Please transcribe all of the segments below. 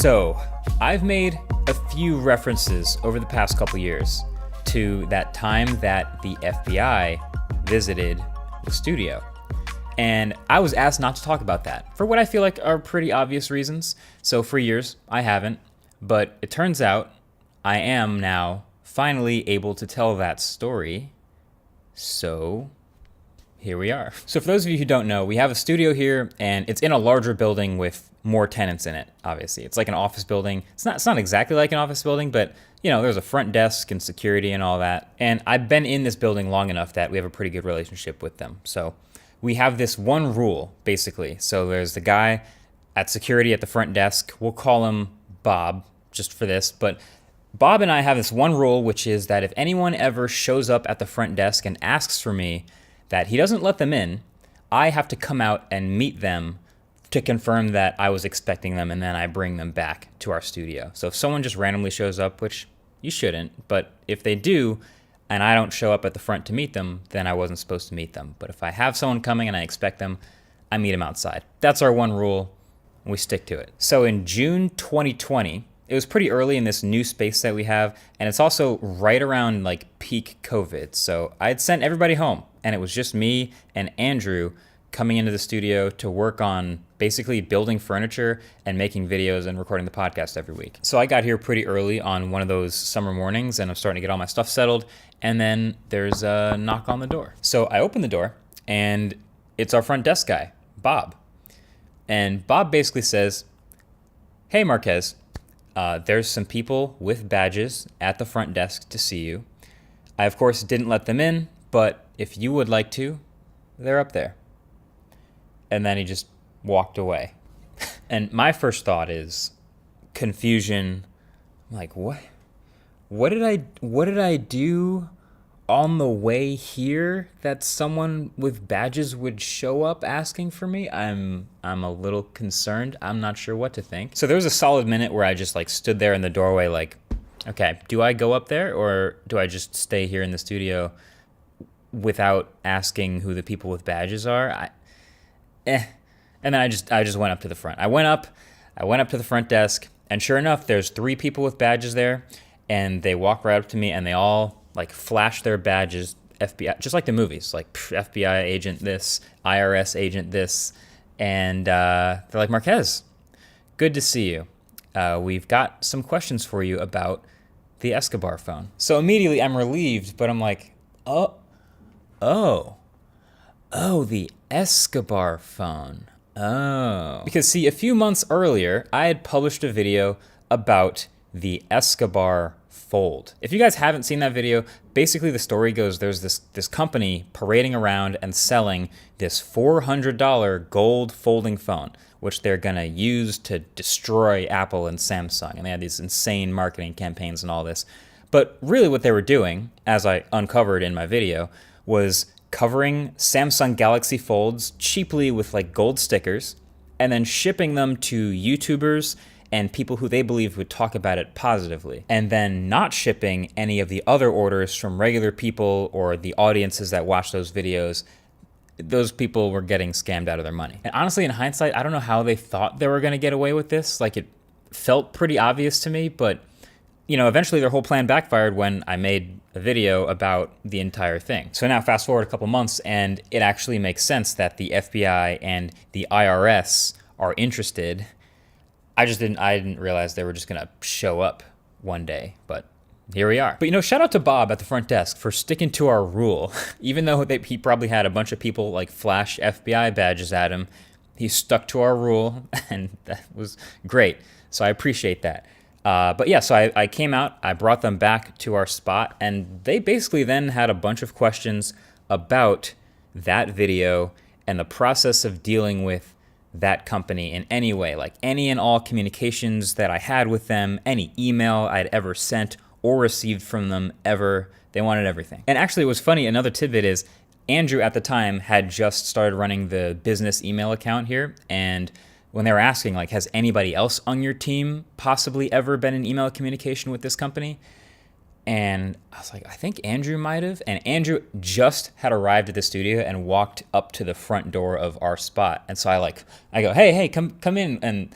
So, I've made a few references over the past couple years to that time that the FBI visited the studio. And I was asked not to talk about that for what I feel like are pretty obvious reasons. So for years, I haven't. But it turns out I am now finally able to tell that story. So here we are. So for those of you who don't know, we have a studio here, and it's in a larger building with more tenants in it, obviously. It's like an office building. It's not exactly like an office building, but there's a front desk and security and all that. And I've been in this building long enough that we have a pretty good relationship with them. So we have this one rule, basically. So there's the guy at security at the front desk. We'll call him Bob, just for this. But Bob and I have this one rule, which is that if anyone ever shows up at the front desk and asks for me, that he doesn't let them in, I have to come out and meet them to confirm that I was expecting them, and then I bring them back to our studio. So if someone just randomly shows up, which you shouldn't, but if they do, and I don't show up at the front to meet them, then I wasn't supposed to meet them. But if I have someone coming and I expect them, I meet them outside. That's our one rule, and we stick to it. So in June 2020, it was pretty early in this new space that we have, and it's also right around like peak COVID. So I had sent everybody home, and it was just me and Andrew coming into the studio to work on basically building furniture and making videos and recording the podcast every week. So I got here pretty early on one of those summer mornings, and I'm starting to get all my stuff settled, and then there's a knock on the door. So I open the door, and it's our front desk guy, Bob. And Bob basically says, "Hey, Marquez, there's some people with badges at the front desk to see you. I, of course, didn't let them in, but if you would like to, they're up there." And then he just walked away. And my first thought is confusion. I'm like, what? What did I do on the way here that someone with badges would show up asking for me? I'm a little concerned. I'm not sure what to think. So there was a solid minute where I just stood there in the doorway like, okay, do I go up there or do I just stay here in the studio without asking who the people with badges are? And then I just went up to the front. I went up to the front desk, and sure enough, there's 3 people with badges there, and they walk right up to me, and they all flash their badges, FBI, just like the movies, FBI agent this, IRS agent this, and they're like, "Marquez, good to see you. We've got some questions for you about the Escobar phone." So immediately I'm relieved, but I'm like, oh, the Escobar phone. Oh. Because see, a few months earlier, I had published a video about the Escobar fold. If you guys haven't seen that video, basically the story goes there's this company parading around and selling this $400 gold folding phone, which they're gonna use to destroy Apple and Samsung. And they had these insane marketing campaigns and all this. But really what they were doing, as I uncovered in my video, was covering Samsung Galaxy Folds cheaply with gold stickers, and then shipping them to YouTubers and people who they believed would talk about it positively, and then not shipping any of the other orders from regular people or the audiences that watch those videos. Those people were getting scammed out of their money. And honestly, in hindsight, I don't know how they thought they were going to get away with this. It felt pretty obvious to me, but eventually their whole plan backfired when I made a video about the entire thing. So now fast forward a couple months, and it actually makes sense that the FBI and the IRS are interested. I didn't realize they were just gonna show up one day, but here we are. But shout out to Bob at the front desk for sticking to our rule. Even though he probably had a bunch of people flash FBI badges at him, he stuck to our rule, and that was great. So I appreciate that. But yeah, so I came out, I brought them back to our spot, and they basically then had a bunch of questions about that video and the process of dealing with that company in any way, any and all communications that I had with them, any email I'd ever sent or received from them ever. They wanted everything. And actually, it was funny, another tidbit is Andrew at the time had just started running the business email account here, and when they were asking, has anybody else on your team possibly ever been in email communication with this company? And I was like, I think Andrew might have. And Andrew just had arrived at the studio and walked up to the front door of our spot. And so I go, hey, come in. And,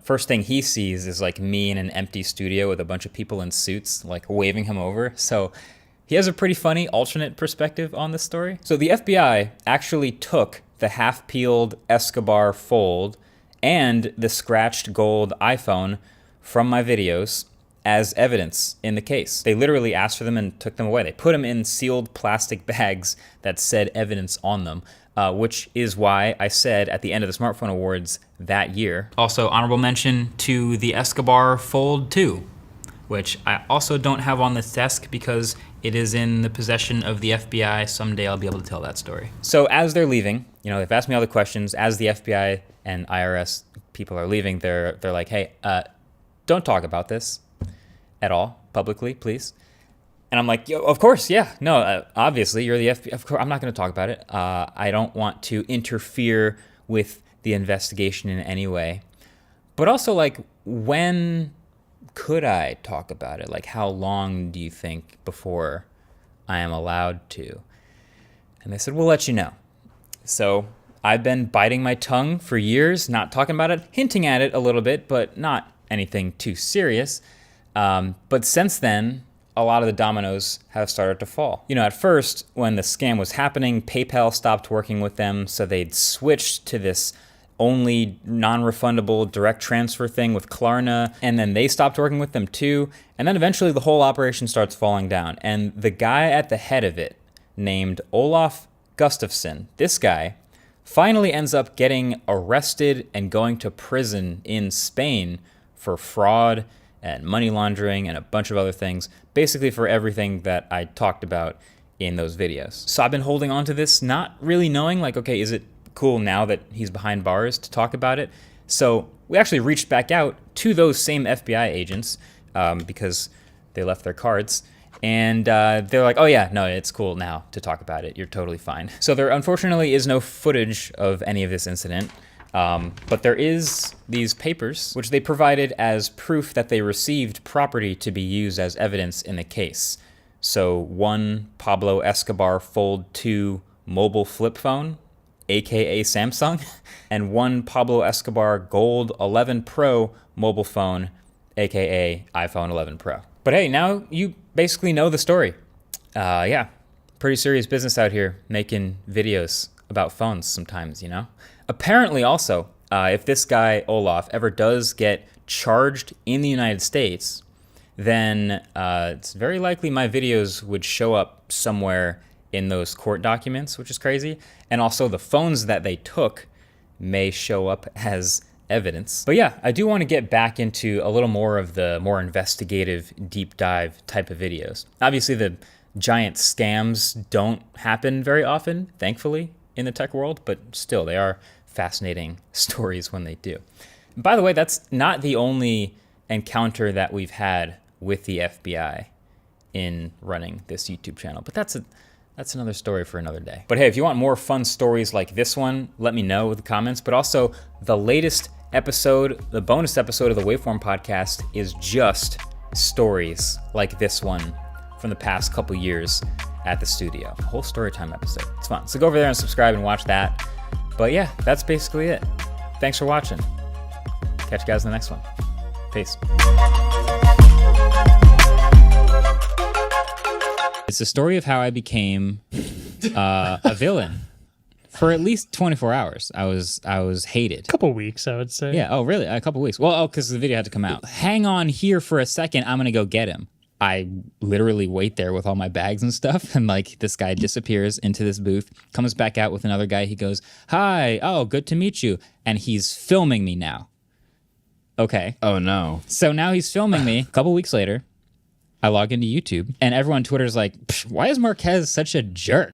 first thing he sees is like me in an empty studio with a bunch of people in suits, like waving him over. So he has a pretty funny alternate perspective on this story. So the FBI actually took the half-peeled Escobar fold and the scratched gold iPhone from my videos as evidence in the case. They literally asked for them and took them away. They put them in sealed plastic bags that said evidence on them, which is why I said at the end of the Smartphone Awards that year. Also, honorable mention to the Escobar Fold 2, which I also don't have on this desk because it is in the possession of the FBI. Someday I'll be able to tell that story. So as they're leaving, they've asked me all the questions. As the FBI and IRS people are leaving, they're like, hey, don't talk about this at all publicly, please. And I'm like, of course, yeah. No, obviously, you're the FBI. Of course, I'm not going to talk about it. I don't want to interfere with the investigation in any way. But also, like, when could I talk about it? Like, how long do you think before I am allowed to? And they said, we'll let you know. So I've been biting my tongue for years, not talking about it, hinting at it a little bit, but not anything too serious. But since then, a lot of the dominoes have started to fall. At first, when the scam was happening, PayPal stopped working with them, so they'd switched to this only non-refundable direct transfer thing with Klarna, and then they stopped working with them too, and then eventually the whole operation starts falling down. And the guy at the head of it, named Olaf Gustafsson, this guy finally ends up getting arrested and going to prison in Spain for fraud and money laundering and a bunch of other things, basically for everything that I talked about in those videos. So I've been holding on to this, not really knowing, like, okay, is it cool now that he's behind bars to talk about it? So we actually reached back out to those same FBI agents because they left their cards. And they're like, oh yeah, no, it's cool now to talk about it. You're totally fine. So there unfortunately is no footage of any of this incident. But there is these papers, which they provided as proof that they received property to be used as evidence in the case. So one Pablo Escobar Fold 2 mobile flip phone, aka Samsung, and one Pablo Escobar Gold 11 Pro mobile phone, aka iPhone 11 Pro. But hey, now you basically know the story. Yeah, pretty serious business out here making videos about phones sometimes, Apparently also, if this guy, Olaf, ever does get charged in the United States, then it's very likely my videos would show up somewhere in those court documents, which is crazy. And also the phones that they took may show up as evidence. But yeah, I do want to get back into a little more of the more investigative, deep dive type of videos. Obviously, the giant scams don't happen very often, thankfully, in the tech world, but still, they are fascinating stories when they do. And by the way, that's not the only encounter that we've had with the FBI in running this YouTube channel, but that's another story for another day. But hey, if you want more fun stories like this one, let me know in the comments. But also, the latest episode, the bonus episode of the Waveform podcast is just stories like this one from the past couple years at the studio. A whole Storytime episode. It's fun. So go over there and subscribe and watch that. But yeah, that's basically it. Thanks for watching. Catch you guys in the next one. Peace. It's the story of how I became a villain. For at least 24 hours, I was hated. A couple weeks, I would say. Yeah. Oh, really? A couple weeks. Well, because the video had to come out. Hang on here for a second. I'm gonna go get him. I literally wait there with all my bags and stuff, and like this guy disappears into this booth, comes back out with another guy. He goes, "Hi, oh, good to meet you," and he's filming me now. Okay. Oh no. So now he's filming me. A couple weeks later, I log into YouTube, and everyone on Twitter's like, "Why is Marquez such a jerk?"